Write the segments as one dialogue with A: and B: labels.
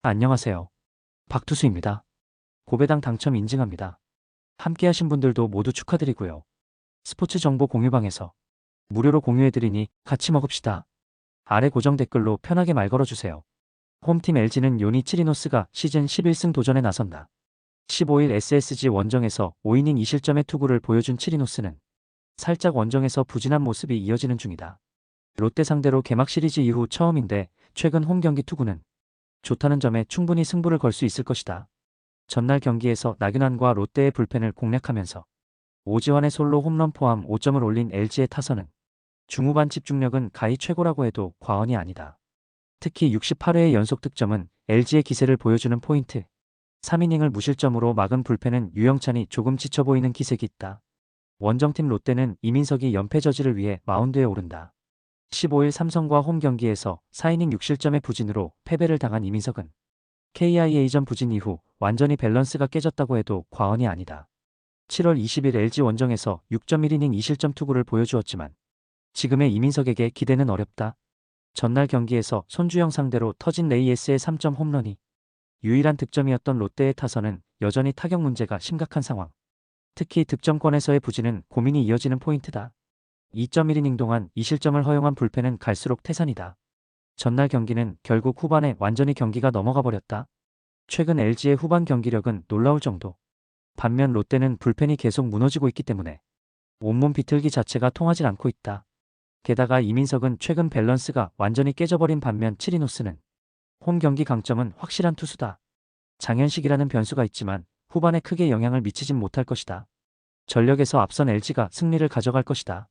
A: 안녕하세요. 박투수입니다. 고배당 당첨 인증합니다. 함께하신 분들도 모두 축하드리고요. 스포츠 정보 공유방에서 무료로 공유해드리니 같이 먹읍시다. 아래 고정 댓글로 편하게 말 걸어주세요. 홈팀 LG는 요니 치리노스가 시즌 11승 도전에 나선다. 15일 SSG 원정에서 5이닝 2실점의 투구를 보여준 치리노스는 살짝 원정에서 부진한 모습이 이어지는 중이다. 롯데 상대로 개막 시리즈 이후 처음인데 최근 홈 경기 투구는 좋다는 점에 충분히 승부를 걸 수 있을 것이다. 전날 경기에서 나균환과 롯데의 불펜을 공략하면서 오지환의 솔로 홈런 포함 5점을 올린 LG의 타선은 중후반 집중력은 가히 최고라고 해도 과언이 아니다. 특히 68회의 연속 득점은 LG의 기세를 보여주는 포인트. 3이닝을 무실점으로 막은 불펜은 유영찬이 조금 지쳐 보이는 기색이 있다. 원정팀 롯데는 이민석이 연패 저지를 위해 마운드에 오른다. 15일 삼성과 홈 경기에서 4이닝 6실점의 부진으로 패배를 당한 이민석은 KIA전 부진 이후 완전히 밸런스가 깨졌다고 해도 과언이 아니다. 7월 20일 LG 원정에서 6.1이닝 2실점 투구를 보여주었지만 지금의 이민석에게 기대는 어렵다. 전날 경기에서 손주영 상대로 터진 레이에스의 3점 홈런이 유일한 득점이었던 롯데의 타선은 여전히 타격 문제가 심각한 상황. 특히 득점권에서의 부진은 고민이 이어지는 포인트다. 2.1이닝 동안 2실점을 허용한 불펜은 갈수록 태산이다. 전날 경기는 결국 후반에 완전히 경기가 넘어가 버렸다. 최근 LG의 후반 경기력은 놀라울 정도. 반면 롯데는 불펜이 계속 무너지고 있기 때문에 온몸 비틀기 자체가 통하질 않고 있다. 게다가 이민석은 최근 밸런스가 완전히 깨져버린 반면 치리노스는 홈 경기 강점은 확실한 투수다. 장현식이라는 변수가 있지만 후반에 크게 영향을 미치진 못할 것이다. 전력에서 앞선 LG가 승리를 가져갈 것이다.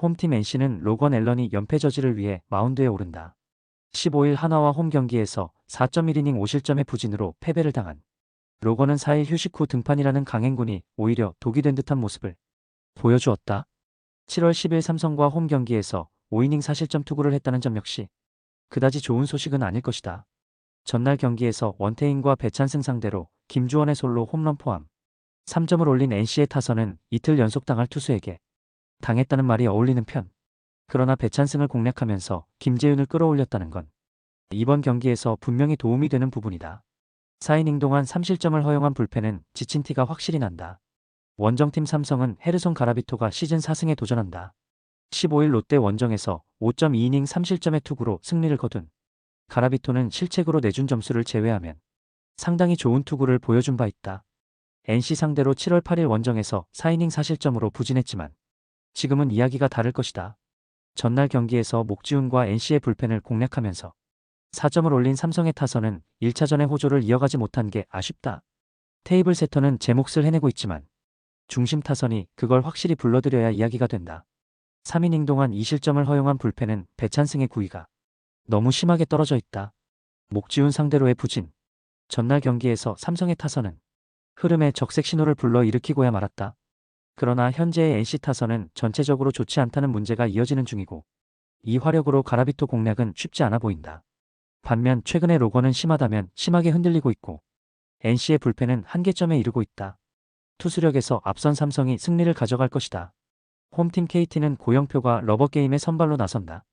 A: 홈팀 NC는 로건 앨런이 연패 저지를 위해 마운드에 오른다. 15일 하나와 홈 경기에서 4.1이닝 5실점의 부진으로 패배를 당한 로건은 4일 휴식 후 등판이라는 강행군이 오히려 독이 된 듯한 모습을 보여주었다. 7월 10일 삼성과 홈 경기에서 5이닝 4실점 투구를 했다는 점 역시 그다지 좋은 소식은 아닐 것이다. 전날 경기에서 원태인과 배찬승 상대로 김주원의 솔로 홈런 포함 3점을 올린 NC의 타선은 이틀 연속 당할 투수에게 당했다는 말이 어울리는 편. 그러나 배찬승을 공략하면서 김재윤을 끌어올렸다는 건 이번 경기에서 분명히 도움이 되는 부분이다. 4이닝 동안 3실점을 허용한 불펜은 지친 티가 확실히 난다. 원정팀 삼성은 헤르손 가라비토가 시즌 4승에 도전한다. 15일 롯데 원정에서 5.2이닝 3실점의 투구로 승리를 거둔 가라비토는 실책으로 내준 점수를 제외하면 상당히 좋은 투구를 보여준 바 있다. NC 상대로 7월 8일 원정에서 4이닝 4실점으로 부진했지만 지금은 이야기가 다를 것이다. 전날 경기에서 목지훈과 NC의 불펜을 공략하면서 4점을 올린 삼성의 타선은 1차전의 호조를 이어가지 못한 게 아쉽다. 테이블 세터는 제 몫을 해내고 있지만 중심 타선이 그걸 확실히 불러들여야 이야기가 된다. 3이닝 동안 2실점을 허용한 불펜은 배찬승의 구위가 너무 심하게 떨어져 있다. 목지훈 상대로의 부진. 전날 경기에서 삼성의 타선은 흐름에 적색 신호를 불러 일으키고야 말았다. 그러나 현재의 NC 타선은 전체적으로 좋지 않다는 문제가 이어지는 중이고 이 화력으로 가라비토 공략은 쉽지 않아 보인다. 반면 최근의 로건은 심하다면 심하게 흔들리고 있고 NC의 불펜은 한계점에 이르고 있다. 투수력에서 앞선 삼성이 승리를 가져갈 것이다. 홈팀 KT는 고영표가 러버게임에 선발로 나선다.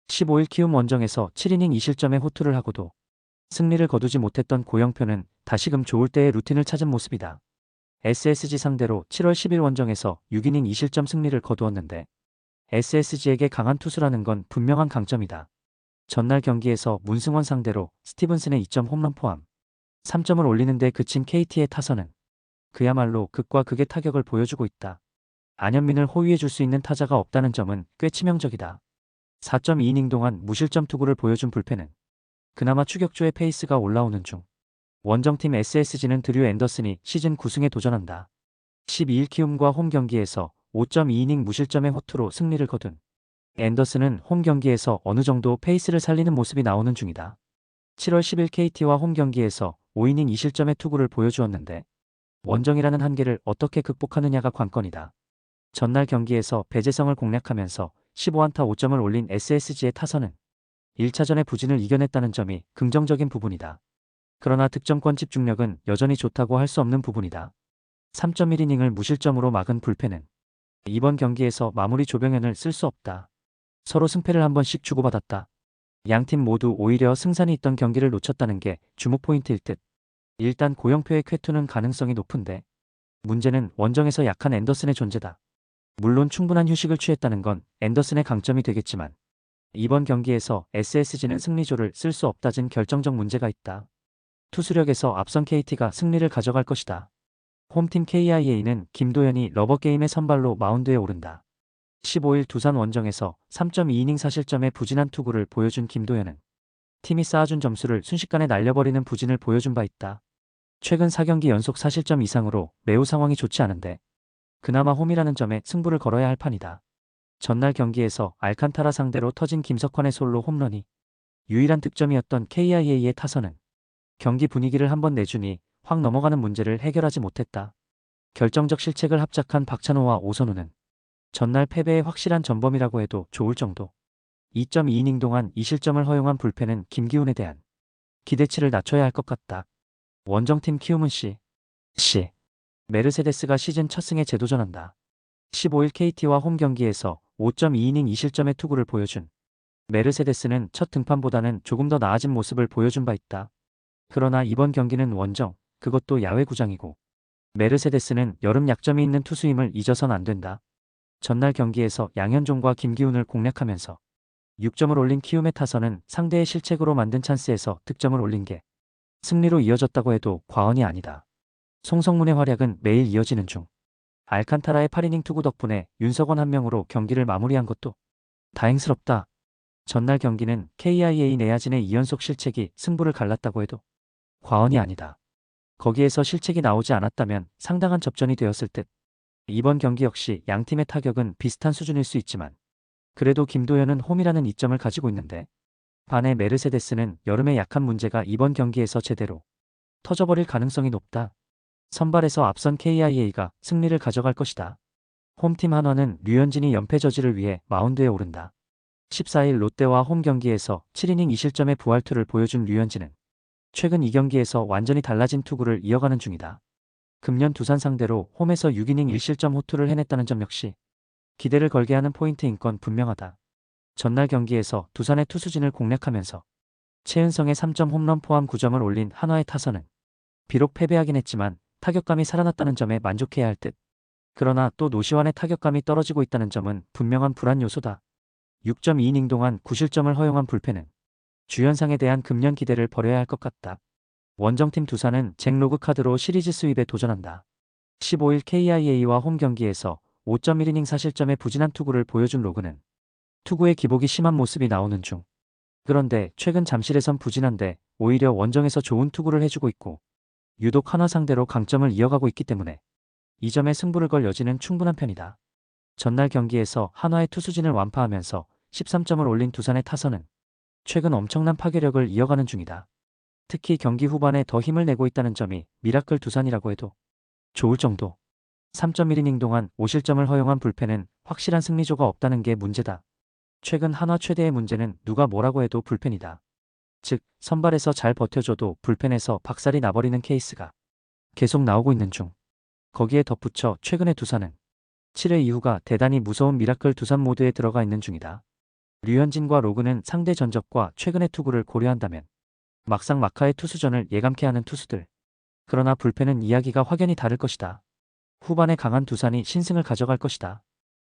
A: 15일 키움 원정에서 7이닝 2실점의 호투를 하고도 승리를 거두지 못했던 고영표는 다시금 좋을 때의 루틴을 찾은 모습이다. SSG 상대로 7월 10일 원정에서 6이닝 2실점 승리를 거두었는데 SSG에게 강한 투수라는 건 분명한 강점이다. 전날 경기에서 문승원 상대로 스티븐슨의 2점 홈런 포함 3점을 올리는데 그친 KT의 타선은 그야말로 극과 극의 타격을 보여주고 있다. 안현민을 호위해 줄 수 있는 타자가 없다는 점은 꽤 치명적이다. 4.2이닝 동안 무실점 투구를 보여준 불펜은 그나마 추격조의 페이스가 올라오는 중. 원정팀 SSG는 드류 앤더슨이 시즌 9승에 도전한다. 12일 키움과 홈 경기에서 5.2이닝 무실점의 호투로 승리를 거둔 앤더슨은 홈 경기에서 어느 정도 페이스를 살리는 모습이 나오는 중이다. 7월 10일 KT와 홈 경기에서 5이닝 2실점의 투구를 보여주었는데 원정이라는 한계를 어떻게 극복하느냐가 관건이다. 전날 경기에서 배재성을 공략하면서 15안타 5점을 올린 SSG의 타선은 1차전의 부진을 이겨냈다는 점이 긍정적인 부분이다. 그러나 득점권 집중력은 여전히 좋다고 할 수 없는 부분이다. 3.1이닝을 무실점으로 막은 불펜은 이번 경기에서 마무리 조병현을 쓸 수 없다. 서로 승패를 한 번씩 주고받았다. 양팀 모두 오히려 승산이 있던 경기를 놓쳤다는 게 주목 포인트일 듯. 일단 고영표의 쾌투는 가능성이 높은데 문제는 원정에서 약한 앤더슨의 존재다. 물론 충분한 휴식을 취했다는 건 앤더슨의 강점이 되겠지만 이번 경기에서 SSG는 승리조를 쓸 수 없다진 결정적 문제가 있다. 투수력에서 앞선 KT가 승리를 가져갈 것이다. 홈팀 KIA는 김도현이 러버게임의 선발로 마운드에 오른다. 15일 두산 원정에서 3.2이닝 사실점의 부진한 투구를 보여준 김도현은 팀이 쌓아준 점수를 순식간에 날려버리는 부진을 보여준 바 있다. 최근 4경기 연속 사실점 이상으로 매우 상황이 좋지 않은데 그나마 홈이라는 점에 승부를 걸어야 할 판이다. 전날 경기에서 알칸타라 상대로 터진 김석환의 솔로 홈런이 유일한 득점이었던 KIA의 타선은 경기 분위기를 한번 내주니 확 넘어가는 문제를 해결하지 못했다. 결정적 실책을 합작한 박찬호와 오선우는 전날 패배의 확실한 전범이라고 해도 좋을 정도. 2.2이닝 동안 2실점을 허용한 불펜은 김기훈에 대한 기대치를 낮춰야 할 것 같다. 원정팀 키움은 C. 메르세데스가 시즌 첫 승에 재도전한다. 15일 KT와 홈 경기에서 5.2이닝 2실점의 투구를 보여준 메르세데스는 첫 등판보다는 조금 더 나아진 모습을 보여준 바 있다. 그러나 이번 경기는 원정, 그것도 야외 구장이고 메르세데스는 여름 약점이 있는 투수임을 잊어선 안 된다. 전날 경기에서 양현종과 김기훈을 공략하면서 6점을 올린 키움의 타선은 상대의 실책으로 만든 찬스에서 득점을 올린 게 승리로 이어졌다고 해도 과언이 아니다. 송성문의 활약은 매일 이어지는 중. 알칸타라의 8이닝 투구 덕분에 윤석원 한 명으로 경기를 마무리한 것도 다행스럽다. 전날 경기는 KIA 내야진의 2연속 실책이 승부를 갈랐다고 해도 과언이 아니다. 거기에서 실책이 나오지 않았다면 상당한 접전이 되었을 듯. 이번 경기 역시 양팀의 타격은 비슷한 수준일 수 있지만 그래도 김도현은 홈이라는 이점을 가지고 있는데 반해 메르세데스는 여름에 약한 문제가 이번 경기에서 제대로 터져버릴 가능성이 높다. 선발에서 앞선 KIA가 승리를 가져갈 것이다. 홈팀 한화는 류현진이 연패 저지를 위해 마운드에 오른다. 14일 롯데와 홈 경기에서 7이닝 2실점의 부활투를 보여준 류현진은 최근 2경기에서 완전히 달라진 투구를 이어가는 중이다. 금년 두산 상대로 홈에서 6이닝 1실점 호투를 해냈다는 점 역시 기대를 걸게 하는 포인트인 건 분명하다. 전날 경기에서 두산의 투수진을 공략하면서 최은성의 3점 홈런 포함 9점을 올린 한화의 타선은 비록 패배하긴 했지만 타격감이 살아났다는 점에 만족해야 할 듯. 그러나 또 노시환의 타격감이 떨어지고 있다는 점은 분명한 불안 요소다. 6.2이닝 동안 9실점을 허용한 불펜은 주연상에 대한 금년 기대를 버려야 할 것 같다. 원정팀 두산은 잭 로그 카드로 시리즈 스윕에 도전한다. 15일 KIA와 홈 경기에서 5.1이닝 사실점의 부진한 투구를 보여준 로그는 투구의 기복이 심한 모습이 나오는 중. 그런데 최근 잠실에선 부진한데 오히려 원정에서 좋은 투구를 해주고 있고 유독 한화 상대로 강점을 이어가고 있기 때문에 이 점에 승부를 걸 여지는 충분한 편이다. 전날 경기에서 한화의 투수진을 완파하면서 13점을 올린 두산의 타선은 최근 엄청난 파괴력을 이어가는 중이다. 특히 경기 후반에 더 힘을 내고 있다는 점이 미라클 두산이라고 해도 좋을 정도. 3.1이닝 동안 5실점을 허용한 불펜은 확실한 승리조가 없다는 게 문제다. 최근 한화 최대의 문제는 누가 뭐라고 해도 불펜이다. 즉 선발에서 잘 버텨줘도 불펜에서 박살이 나버리는 케이스가 계속 나오고 있는 중. 거기에 덧붙여 최근의 두산은 7회 이후가 대단히 무서운 미라클 두산 모드에 들어가 있는 중이다. 류현진과 로그는 상대 전적과 최근의 투구를 고려한다면 막상 막하의 투수전을 예감케 하는 투수들. 그러나 불펜은 이야기가 확연히 다를 것이다. 후반에 강한 두산이 신승을 가져갈 것이다.